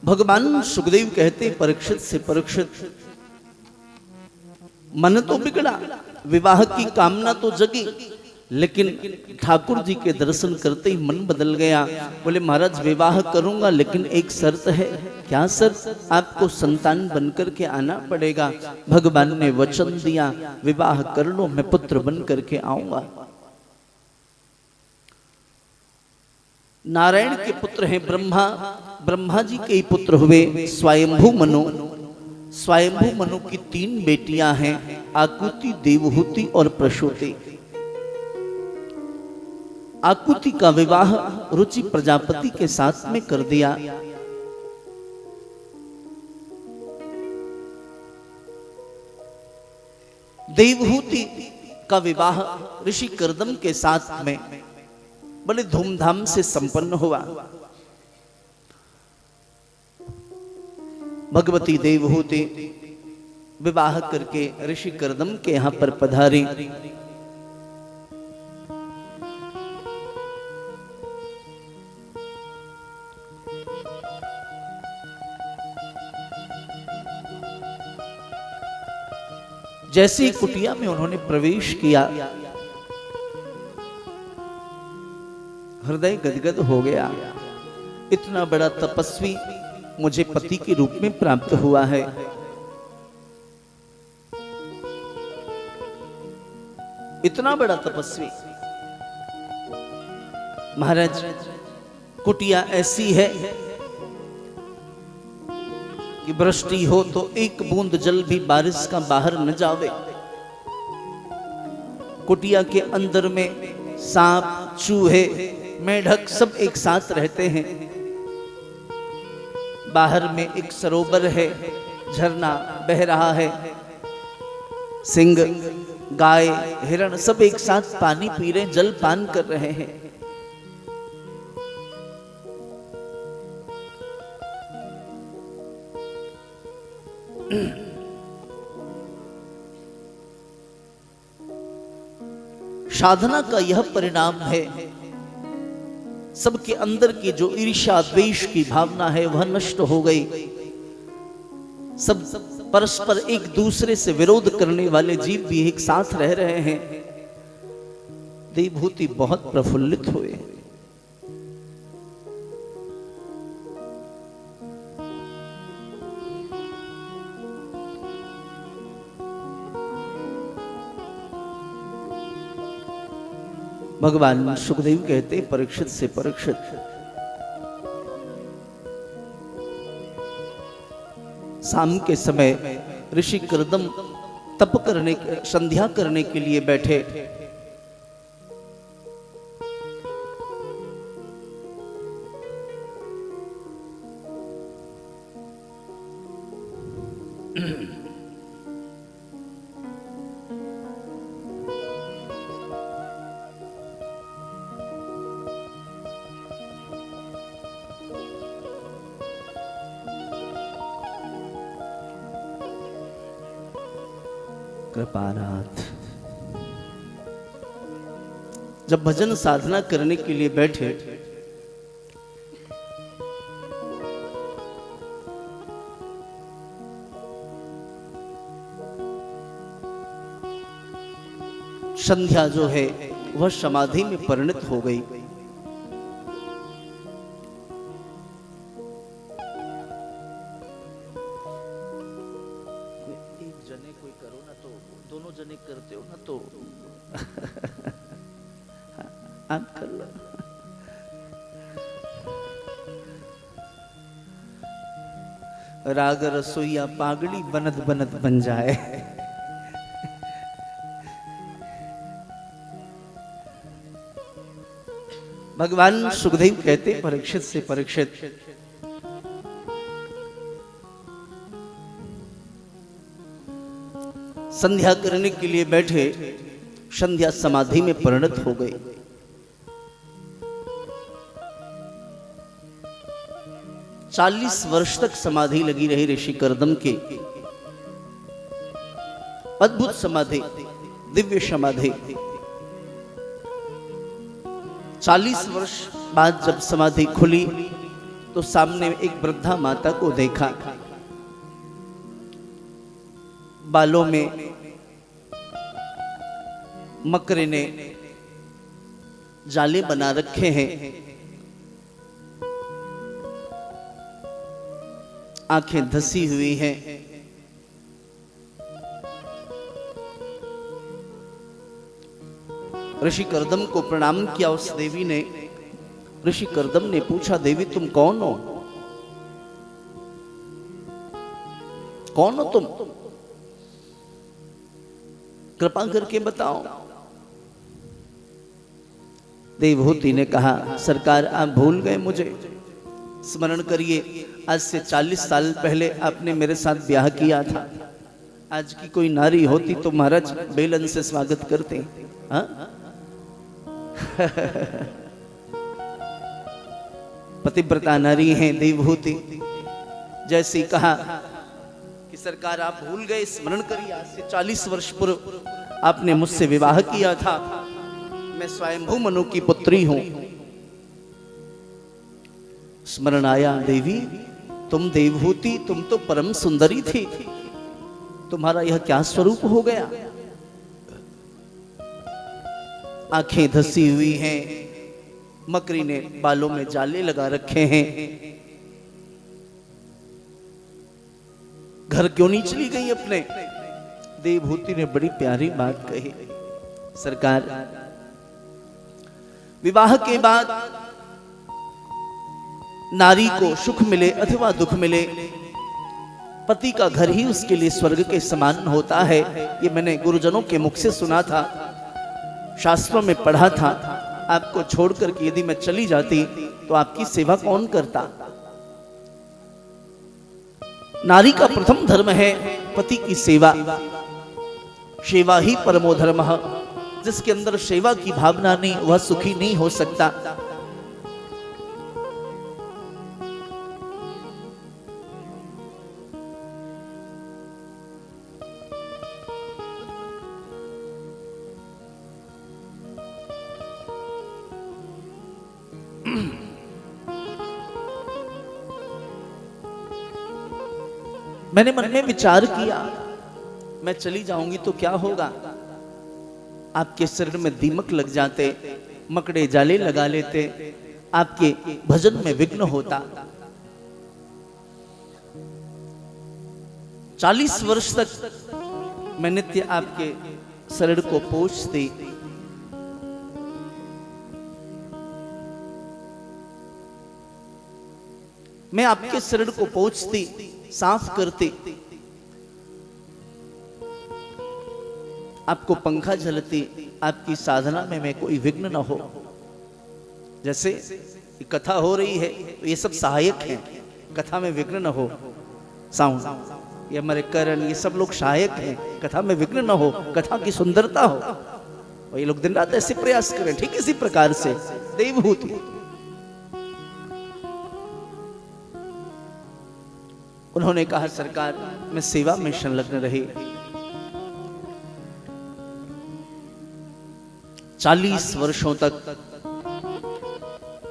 भगवान सुखदेव कहते परीक्षित से, परीक्षित मन तो बिगड़ा, विवाह की कामना तो जगी, लेकिन ठाकुर जी के दर्शन करते ही मन बदल गया। बोले महाराज विवाह करूंगा लेकिन एक शर्त है। क्या शर्त? आपको संतान बनकर के आना पड़ेगा। भगवान ने वचन दिया, विवाह कर लो, मैं पुत्र बन करके आऊंगा। नारायण के पुत्र हैं ब्रह्मा, ब्रह्मा जी के ही पुत्र हुए स्वयंभू मनु। स्वयंभू मनु की 3 बेटियां हैं, आकुति, देवहूति और प्रसूति। आकुति का विवाह रुचि प्रजापति के साथ में कर दिया। देवहूति का विवाह ऋषि कर्दम के साथ में बड़े धूमधाम से संपन्न हुआ। भगवती देवहूति विवाह करके ऋषि कर्दम के यहां पर पधारी। जैसे ही कुटिया में उन्होंने प्रवेश किया, हृदय गदगद हो गया। इतना बड़ा तपस्वी मुझे पति के रूप में प्राप्त हुआ है। इतना बड़ा तपस्वी। महाराज कुटिया ऐसी है कि वृष्टि हो तो एक बूंद जल भी बारिश का बाहर न जावे। कुटिया के अंदर में सांप, चूहे, मेढक सब एक साथ रहते हैं। बाहर में एक सरोवर है, झरना बह रहा है। सिंह, गाय, हिरण सब एक साथ पानी पी रहे, जल पान कर रहे हैं। साधना का यह परिणाम है। सबके अंदर की जो ईर्ष्या द्वेष की भावना है वह नष्ट हो गई। सब परस्पर एक दूसरे से विरोध करने वाले जीव भी एक साथ रह रहे हैं। देवहूति बहुत प्रफुल्लित हुए। भगवान सुखदेव कहते परीक्षित से, परीक्षित शाम के समय ऋषि कर्दम तप करने, संध्या करने के लिए बैठे। कृपानाथ जब भजन साधना करने के लिए बैठे, संध्या जो है वह समाधि में परिणत हो गई। एक जने कोई करो ना, तो दोनों जने करते हो ना, तो आप कर लो। राग रसोईया पागड़ी बनत बनत बन जाए। भगवान सुखदेव कहते परीक्षित से, परीक्षित संध्या करने के लिए बैठे, संध्या समाधि में परिणत हो गई। चालीस वर्ष तक समाधि लगी रही ऋषि कर्दम की। अद्भुत समाधि, दिव्य समाधि। 40 वर्ष बाद जब समाधि खुली तो सामने एक वृद्धा माता को देखा, बालों में मकरे ने जाले बना रखे हैं, आंखें धसी हुई हैं, ऋषि कर्दम को प्रणाम किया। उस देवी ने, ऋषि कर्दम ने पूछा, देवी तुम कौन हो? कौन हो तुम? कृपा करके बताओ। देवहूति ने कहा, सरकार आप भूल गए मुझे, स्मरण करिए आज से 40 साल पहले आपने मेरे साथ ब्याह किया था। आज की कोई नारी होती तो महाराज बेलन से स्वागत करते। हाँ? पतिव्रता नारी हैं देवहूति। जैसे कहा कि सरकार आप भूल गए, स्मरण करिए आज से 40 वर्ष पूर्व आपने मुझसे विवाह किया था। मैं स्वयंभू मनु की पुत्री हूं। स्मरण आया, देवी तुम देवहूति, तुम तो परम सुंदरी थी, तुम्हारा यह क्या स्वरूप हो गया? आंखें धसी हुई हैं, मकरी ने बालों में जाले लगा रखे हैं, घर क्यों नहीं चली गई अपने? देवहूति ने बड़ी प्यारी बात कही, सरकार विवाह के बाद नारी को सुख मिले अथवा दुख मिले, पति का घर ही उसके लिए स्वर्ग के समान होता है। ये मैंने गुरुजनों के मुख से सुना था, शास्त्रों में पढ़ा था। आपको छोड़कर के यदि मैं चली जाती तो आपकी सेवा कौन करता? नारी का प्रथम धर्म है पति की सेवा। सेवा ही परमो धर्मः। जिसके अंदर सेवा की भावना नहीं, वह सुखी नहीं हो सकता। मैंने मन में विचार किया, मैं चली जाऊंगी तो क्या होगा? आपके शरीर में दीमक लग जाते, मकड़े जाले लगा लेते, आपके भजन में विघ्न होता। 40 वर्ष तक मैं नित्य आपके शरीर को पोंछती, मैं आपके शरीर को पोंछती, साफ करती, आपको पंखा झलती, आपकी साधना में मैं कोई विघ्न न हो। जैसे कथा हो रही है तो ये सब सहायक हैं, कथा में विघ्न न हो। साउंड, ये हमारे करण, ये सब लोग सहायक हैं, कथा में विघ्न न हो, कथा की सुंदरता हो। और ये लोग दिन रात ऐसे प्रयास करें। ठीक इसी प्रकार से देवहूति, उन्होंने कहा, सरकार मैं सेवा में संलग्न रही। 40 वर्षों तक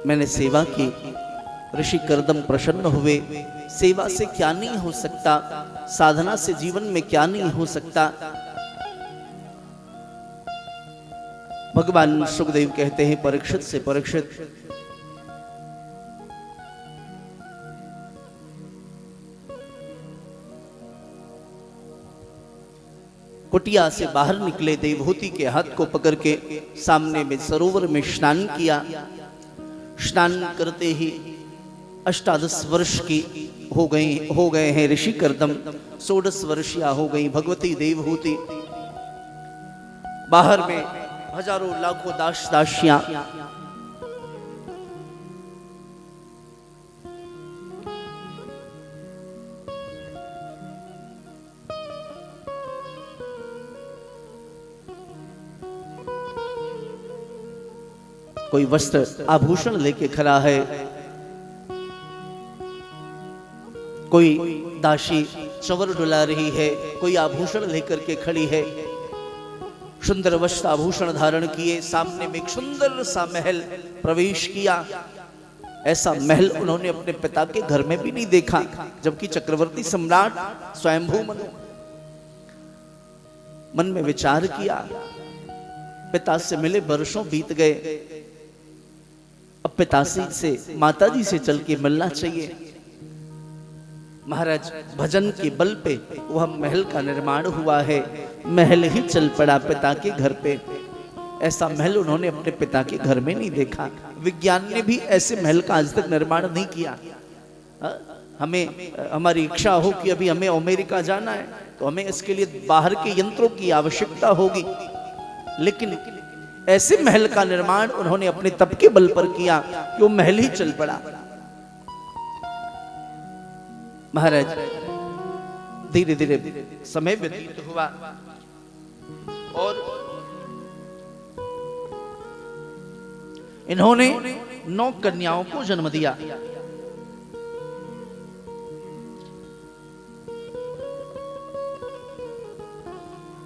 मैंने सेवा की। ऋषि कर्दम प्रसन्न हुए। सेवा से क्या नहीं हो सकता, साधना से जीवन में क्या नहीं हो सकता। भगवान सुखदेव कहते हैं परीक्षित से, परीक्षित कुटिया से बाहर निकले, देवहूति के हाथ को पकड़ के सामने में सरोवर में स्नान किया। स्नान करते ही 18 वर्ष की हो गए हैं ऋषि कर्दम। 16 वर्षीय हो गई भगवती देवहूति। बाहर में हजारों लाखों दास दासियां, कोई वस्त्र आभूषण लेके खड़ा है, कोई दासी चवर डुला रही है, कोई आभूषण लेकर के खड़ी है। सुंदर वस्त्र आभूषण धारण किए, सामने में एक सुंदर सा महल प्रवेश किया। ऐसा महल उन्होंने अपने पिता के घर में भी नहीं देखा, जबकि चक्रवर्ती सम्राट स्वयंभू मनु। मन में विचार किया, पिता से मिले वर्षों बीत गए, अब पिताजी से माताजी से चल के मिलना चाहिए। महाराज भजन के बल पे वह महल का निर्माण हुआ है, महल ही चल पड़ा पिता के घर पे। ऐसा महल उन्होंने अपने पिता के घर में नहीं देखा। विज्ञान ने भी ऐसे महल का आज तक निर्माण नहीं किया। हमें हमारी इच्छा हो कि अभी हमें अमेरिका जाना है तो हमें इसके लिए बाहर के यंत्रों की आवश्यकता होगी, लेकिन ऐसे महल का निर्माण उन्होंने अपने तप के बल पर किया कि वो महल ही चल पड़ा। महाराज धीरे धीरे समय व्यतीत हुआ और इन्होंने 9 कन्याओं को जन्म दिया।